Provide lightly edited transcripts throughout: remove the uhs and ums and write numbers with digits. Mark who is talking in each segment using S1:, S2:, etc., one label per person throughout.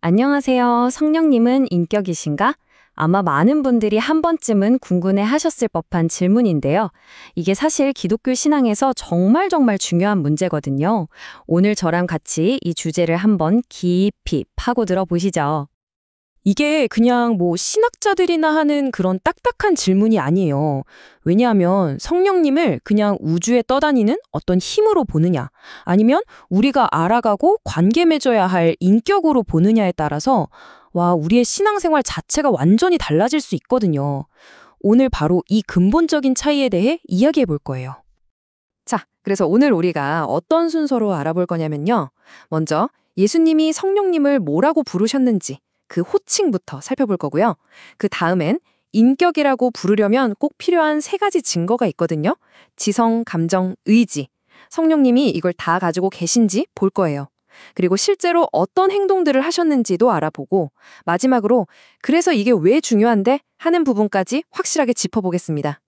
S1: 안녕하세요. 성령님은 인격이신가? 아마 많은 분들이 한 번쯤은 궁금해 하셨을 법한 질문인데요. 이게 사실 기독교 신앙에서 정말 중요한 문제거든요. 오늘 저랑 같이 이 주제를 한번 깊이 파고들어 보시죠.
S2: 이게 그냥 신학자들이나 하는 그런 딱딱한 질문이 아니에요. 왜냐하면 성령님을 그냥 우주에 떠다니는 어떤 힘으로 보느냐, 아니면 우리가 알아가고 관계 맺어야 할 인격으로 보느냐에 따라서 우리의 신앙생활 자체가 완전히 달라질 수 있거든요. 오늘 바로 이 근본적인 차이에 대해 이야기해 볼 거예요. 자, 그래서 오늘 우리가 어떤 순서로 알아볼 거냐면요. 먼저 예수님이 성령님을 뭐라고 부르셨는지 그 호칭부터 살펴볼 거고요. 그 다음엔 인격이라고 부르려면 꼭 필요한 세 가지 증거가 있거든요. 지성, 감정, 의지. 성령님이 이걸 다 가지고 계신지 볼 거예요. 그리고 실제로 어떤 행동들을 하셨는지도 알아보고 마지막으로 그래서 이게 왜 중요한데 하는 부분까지 확실하게 짚어보겠습니다.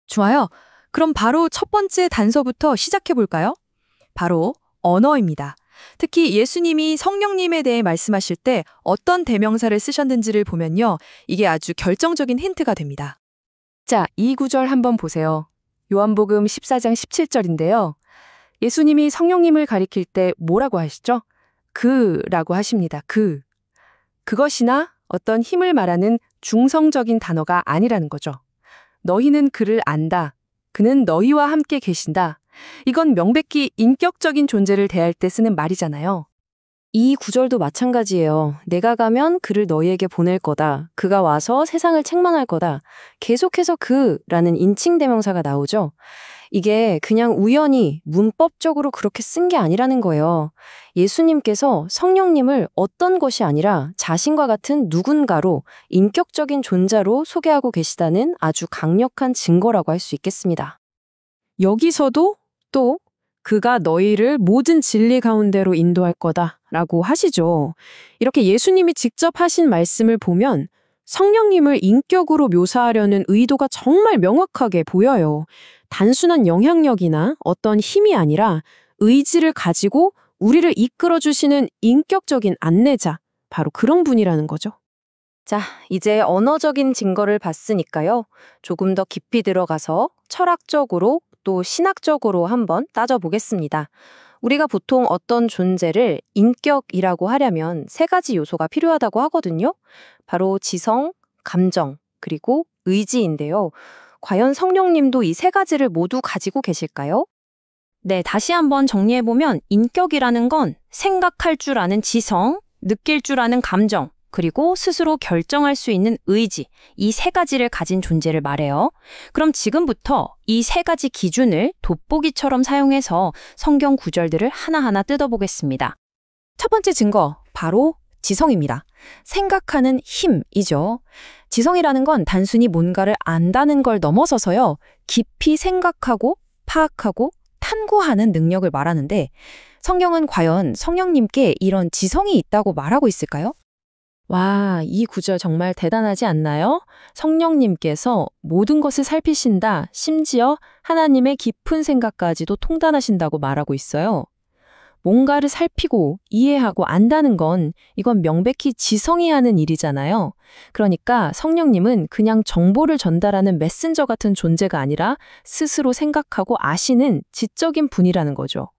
S2: 좋아요. 그럼 바로 첫 번째 단서부터 시작해 볼까요? 바로 언어입니다. 특히 예수님이 성령님에 대해 말씀하실 때 어떤 대명사를 쓰셨는지를 보면요. 이게 아주 결정적인 힌트가 됩니다. 자, 이 구절 한번 보세요. 요한복음 14장 17절인데요. 예수님이 성령님을 가리킬 때 뭐라고 하시죠? 그라고 하십니다. 그. 그것이나 어떤 힘을 말하는 중성적인 단어가 아니라는 거죠. 너희는 그를 안다. 그는 너희와 함께 계신다. 이건 명백히 인격적인 존재를 대할 때 쓰는 말이잖아요.
S1: 이 구절도 마찬가지예요. 내가 가면 그를 너희에게 보낼 거다. 그가 와서 세상을 책망할 거다. 계속해서 그라는 인칭 대명사가 나오죠. 이게 그냥 우연히 문법적으로 그렇게 쓴 게 아니라는 거예요. 예수님께서 성령님을 어떤 것이 아니라 자신과 같은 누군가로 인격적인 존재로 소개하고 계시다는 아주 강력한 증거라고 할 수 있겠습니다.
S2: 여기서도 또 그가 너희를 모든 진리 가운데로 인도할 거다라고 하시죠. 이렇게 예수님이 직접 하신 말씀을 보면 성령님을 인격으로 묘사하려는 의도가 정말 명확하게 보여요. 단순한 영향력이나 어떤 힘이 아니라 의지를 가지고 우리를 이끌어주시는 인격적인 안내자, 바로 그런 분이라는 거죠.
S1: 자, 이제 언어적인 증거를 봤으니까요. 조금 더 깊이 들어가서 철학적으로 또 신학적으로 한번 따져보겠습니다. 우리가 보통 어떤 존재를 인격이라고 하려면 세 가지 요소가 필요하다고 하거든요. 바로 지성, 감정, 그리고 의지인데요. 과연 성령님도 이 세 가지를 모두 가지고 계실까요? 네, 다시 한번 정리해보면 인격이라는 건 생각할 줄 아는 지성, 느낄 줄 아는 감정, 그리고 스스로 결정할 수 있는 의지, 이 세 가지를 가진 존재를 말해요. 그럼 지금부터 이 세 가지 기준을 돋보기처럼 사용해서 성경 구절들을 하나하나 뜯어보겠습니다.
S2: 첫 번째 증거, 바로 지성입니다. 생각하는 힘이죠. 지성이라는 건 단순히 뭔가를 안다는 걸 넘어서서요. 깊이 생각하고 파악하고 탐구하는 능력을 말하는데 성경은 과연 성령님께 이런 지성이 있다고 말하고 있을까요? 이 구절 정말 대단하지 않나요? 성령님께서 모든 것을 살피신다, 심지어 하나님의 깊은 생각까지도 통달하신다고 말하고 있어요. 뭔가를 살피고 이해하고 안다는 건 이건 명백히 지성이 하는 일이잖아요. 그러니까 성령님은 그냥 정보를 전달하는 메신저 같은 존재가 아니라 스스로 생각하고 아시는 지적인 분이라는 거죠.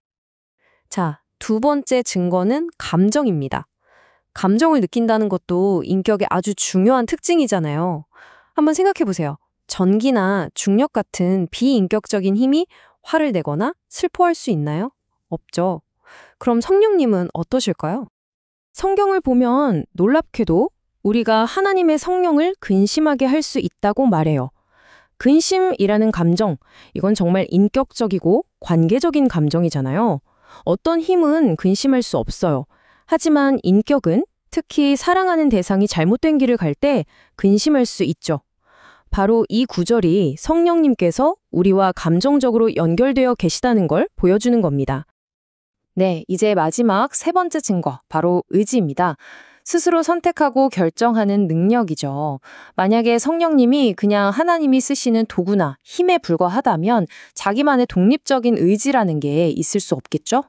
S2: 자, 두 번째 증거는 감정입니다. 감정을 느낀다는 것도 인격의 아주 중요한 특징이잖아요. 한번 생각해 보세요. 전기나 중력 같은 비인격적인 힘이 화를 내거나 슬퍼할 수 있나요? 없죠. 그럼 성령님은 어떠실까요? 성경을 보면 놀랍게도 우리가 하나님의 성령을 근심하게 할 수 있다고 말해요. 근심이라는 감정, 이건 정말 인격적이고 관계적인 감정이잖아요. 어떤 힘은 근심할 수 없어요. 하지만 인격은 특히 사랑하는 대상이 잘못된 길을 갈 때 근심할 수 있죠. 바로 이 구절이 성령님께서 우리와 감정적으로 연결되어 계시다는 걸 보여주는 겁니다. 네, 이제 마지막 세 번째 증거, 바로 의지입니다. 스스로 선택하고 결정하는 능력이죠. 만약에 성령님이 그냥 하나님이 쓰시는 도구나 힘에 불과하다면 자기만의 독립적인 의지라는 게 있을 수 없겠죠?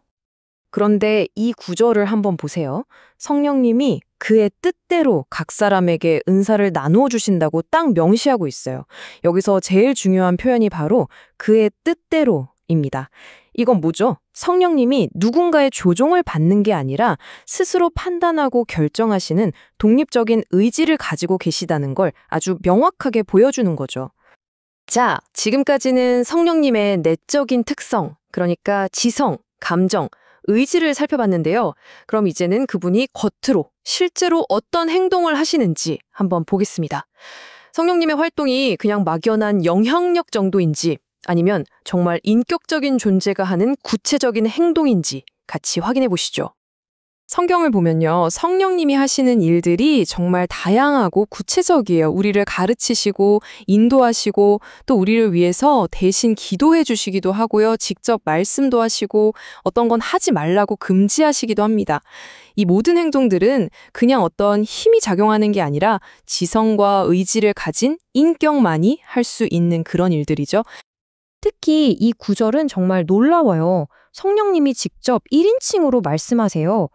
S1: 그런데 이 구절을 한번 보세요. 성령님이 그의 뜻대로 각 사람에게 은사를 나누어 주신다고 딱 명시하고 있어요. 여기서 제일 중요한 표현이 바로 그의 뜻대로입니다. 이건 뭐죠? 성령님이 누군가의 조종을 받는 게 아니라 스스로 판단하고 결정하시는 독립적인 의지를 가지고 계시다는 걸 아주 명확하게 보여주는 거죠. 자, 지금까지는 성령님의 내적인 특성, 그러니까 지성, 감정, 의지를 살펴봤는데요. 그럼 이제는 그분이 겉으로, 실제로 어떤 행동을 하시는지 한번 보겠습니다. 성령님의 활동이 그냥 막연한 영향력 정도인지 아니면 정말 인격적인 존재가 하는 구체적인 행동인지 같이 확인해 보시죠. 성경을 보면요. 성령님이 하시는 일들이 정말 다양하고 구체적이에요. 우리를 가르치시고 인도하시고 또 우리를 위해서 대신 기도해 주시기도 하고요. 직접 말씀도 하시고 어떤 건 하지 말라고 금지하시기도 합니다. 이 모든 행동들은 그냥 어떤 힘이 작용하는 게 아니라 지성과 의지를 가진 인격만이 할 수 있는 그런 일들이죠.
S2: 특히 이 구절은 정말 놀라워요. 성령님이 직접 1인칭으로 말씀하세요.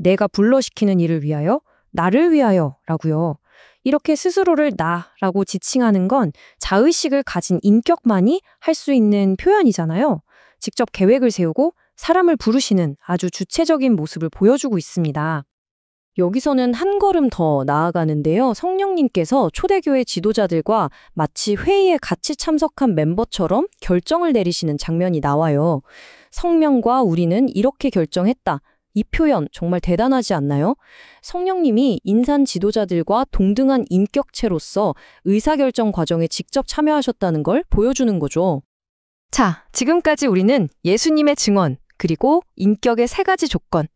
S2: 내가 불러시키는 일을 위하여, 나를 위하여 라고요. 이렇게 스스로를 나라고 지칭하는 건 자의식을 가진 인격만이 할 수 있는 표현이잖아요. 직접 계획을 세우고 사람을 부르시는 아주 주체적인 모습을 보여주고 있습니다. 여기서는 한 걸음 더 나아가는데요. 성령님께서 초대교회 지도자들과 마치 회의에 같이 참석한 멤버처럼 결정을 내리시는 장면이 나와요. 성령과 우리는 이렇게 결정했다. 이 표현 정말 대단하지 않나요? 성령님이 인산 지도자들과 동등한 인격체로서 의사결정 과정에 직접 참여하셨다는 걸 보여주는 거죠. 자, 지금까지 우리는 예수님의 증언, 그리고 인격의 세 가지 조건,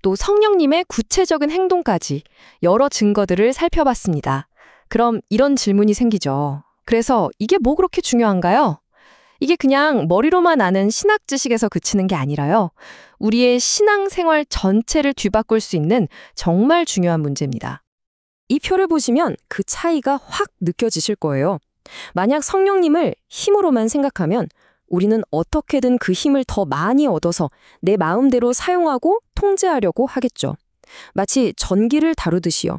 S2: 또 성령님의 구체적인 행동까지 여러 증거들을 살펴봤습니다. 그럼 이런 질문이 생기죠. 그래서 이게 뭐 그렇게 중요한가요? 이게 그냥 머리로만 아는 신학 지식에서 그치는 게 아니라요. 우리의 신앙생활 전체를 뒤바꿀 수 있는 정말 중요한 문제입니다. 이 표를 보시면 그 차이가 확 느껴지실 거예요. 만약 성령님을 힘으로만 생각하면 우리는 어떻게든 그 힘을 더 많이 얻어서 내 마음대로 사용하고 통제하려고 하겠죠. 마치 전기를 다루듯이요.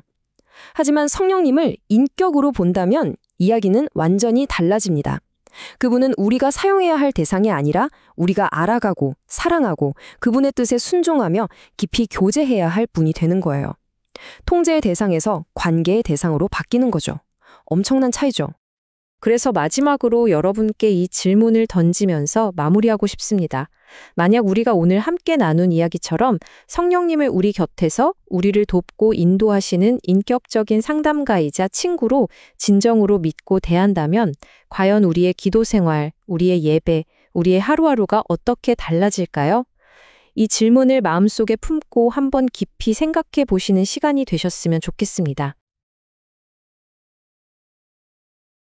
S2: 하지만 성령님을 인격으로 본다면 이야기는 완전히 달라집니다. 그분은 우리가 사용해야 할 대상이 아니라 우리가 알아가고 사랑하고 그분의 뜻에 순종하며 깊이 교제해야 할 분이 되는 거예요. 통제의 대상에서 관계의 대상으로 바뀌는 거죠. 엄청난 차이죠. 그래서 마지막으로 여러분께 이 질문을 던지면서 마무리하고 싶습니다. 만약 우리가 오늘 함께 나눈 이야기처럼 성령님을 우리 곁에서 우리를 돕고 인도하시는 인격적인 상담가이자 친구로 진정으로 믿고 대한다면 과연 우리의 기도 생활, 우리의 예배, 우리의 하루하루가 어떻게 달라질까요? 이 질문을 마음속에 품고 한번 깊이 생각해 보시는 시간이 되셨으면 좋겠습니다.